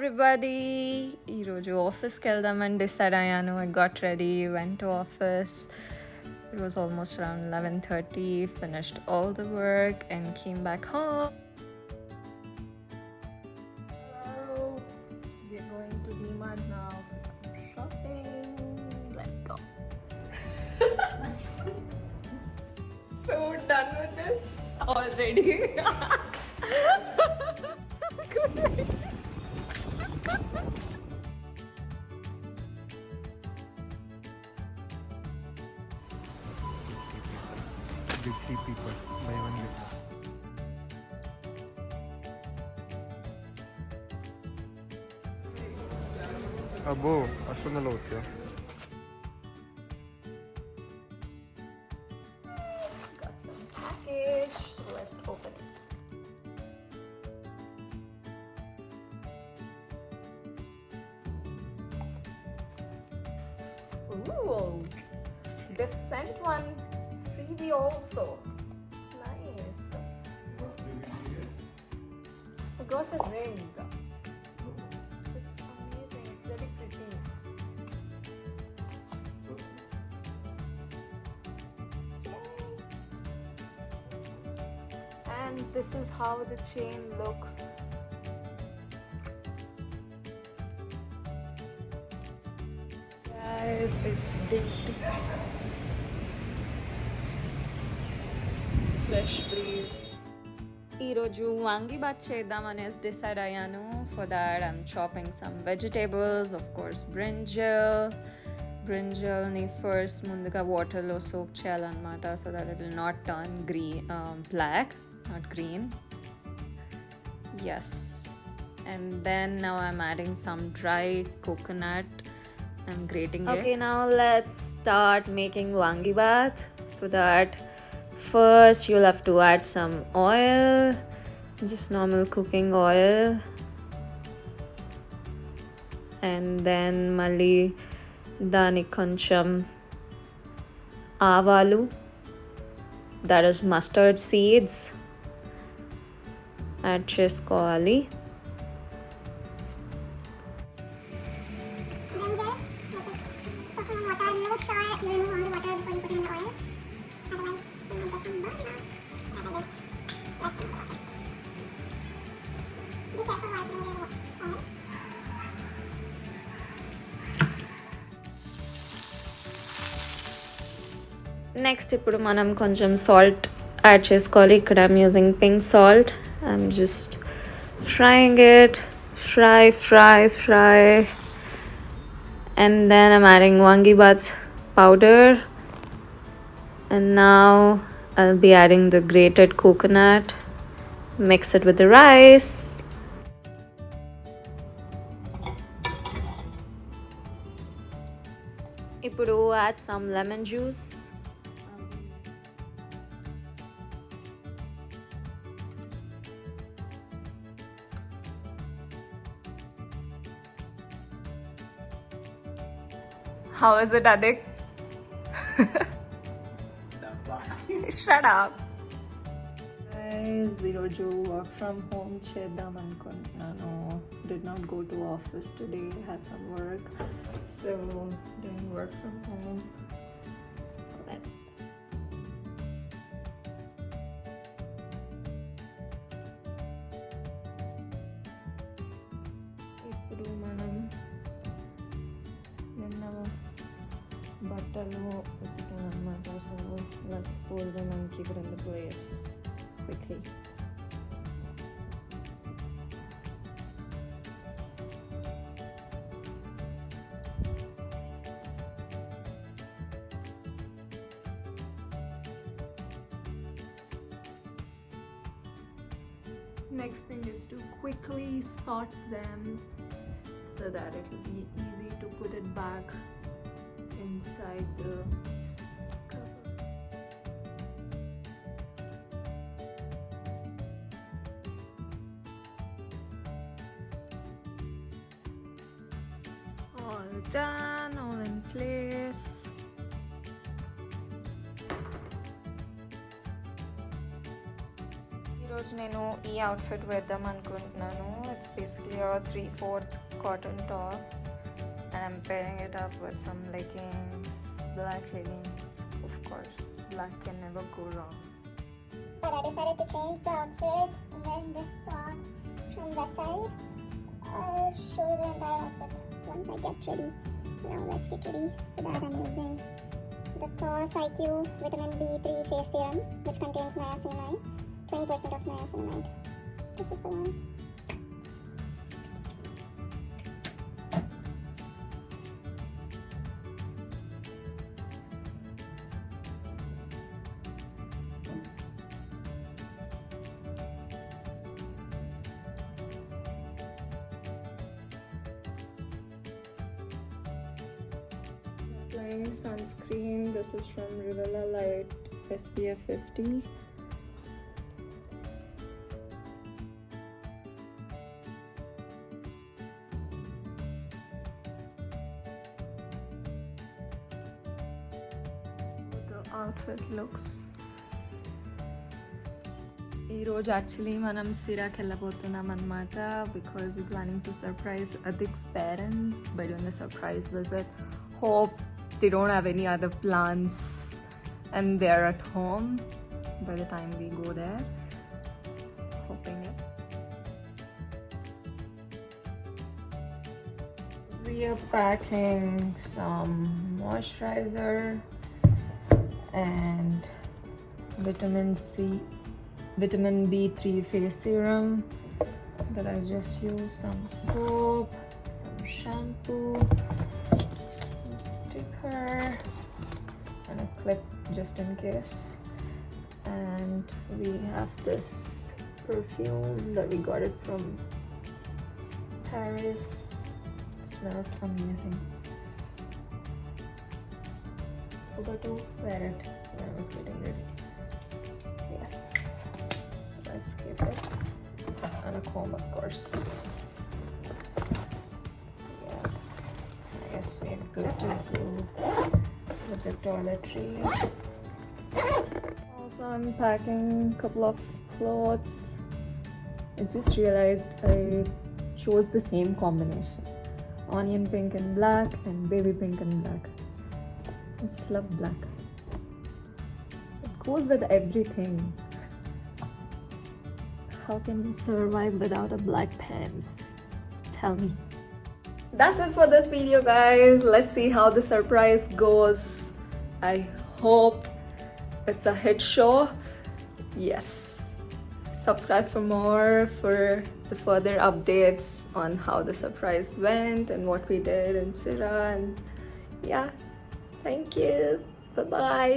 everybody. ఈరోజు ఆఫీస్కి వెళ్దామని డిసైడ్ అయ్యాను. I got ready, went to office. It was almost around 11:30, finished all the work and came back home. Hello. We are going to DIML now for some shopping. Let's go. So done with this already. Big tea people buy one liter. అబ్బో అసలు okay Got some package. Let's open it. Ooh, they've sent one freebie also. It's nice. I got a ring. It's amazing. It's very pretty. And this is how the chain looks. Guys, it's dainty. Fresh breeze. ఈరోజు వాంగి బాత్ చేద్దామనేసి decide అయ్యాను. For that I'm chopping some vegetables, of course బ్రింజల్ని first ముందుగా వాటర్లో soak చేయాలన్నమాట, so that it will not turn black, not green. Yes, and then now I'm adding some dry coconut. I'm grating it. Okay, now let's start making wangi bath. For that, first you'll have to add some oil, just normal cooking oil, and then mali dani koncham avalu, that is mustard seeds, add cheskoali. Make sure you remove all the water before you put it in the oil. Otherwise, you may get some burn marks. As I did. Let's remove the water. Be careful while putting it in the oil. Next ఇప్పుడు మనం కొంచెం salt add చేసుకోవాలి. ఇక్కడ I'm using pink salt. I'm just frying it, fry. And then I'm adding wangi bath powder, and now I'll be adding the grated coconut. Mix it with the rice. Ippudu add some lemon juice. How is it, Adhik? Shut up. Guys, ఈరోజు work from home చేద్దాం అనుకుంటున్నాను. Did not go to office today, had some work, so doing work from home. Let's ఇప్పుడు మనం నిన్న బట్టలు ఉతికాను అనమాట, so let's fold them and keep it in the place quickly. Next thing is to quickly sort them so that it will be easy to put it back inside the cover. All done, all in place. ఈరోజు నేను ఈ outfit వేద్దాం అనుకుంటున్నాను. It's basically a 3/4 cotton top and I'm pairing it up with some leggings, black leggings. Of course, black can never go wrong. But I decided to change the outfit and wearing this top from the side. I'll show you the entire outfit once I get ready. Now let's get ready. For that I'm using the Cos IQ Vitamin B3 Face Serum, which contains niacinamide, 20% of niacinamide. This is the one. Applying sunscreen. This is from Rivella Light SPF 50. The outfit looks. ఈరోజు actually మనం సిరాకి వెళ్ళబోతున్నాం అనమాట because we planning to surprise Adhik's parents by doing the surprise visit. Hope they don't have any other plans and they're at home by the time we go there. Hoping it. We are packing some moisturizer and vitamin B3 face serum that I just used, some soap, some shampoo, sticker and a clip just in case, and we have this perfume that we got it from Paris. It smells amazing. Forgot to wear it when I was getting ready. Yes, let's keep it, and a comb of course. We're good to go with the toiletries. Also, I'm packing a couple of clothes. I just realized I chose the same combination: onion pink and black and baby pink and black. I just love black. It goes with everything. How can you survive without a black pants? Tell me. That's it for this video, guys. Let's see how the surprise goes. I hope it's a hit show. Yes. Subscribe for more for the further updates on how the surprise went and what we did in Sira. And yeah, thank you. Bye-bye.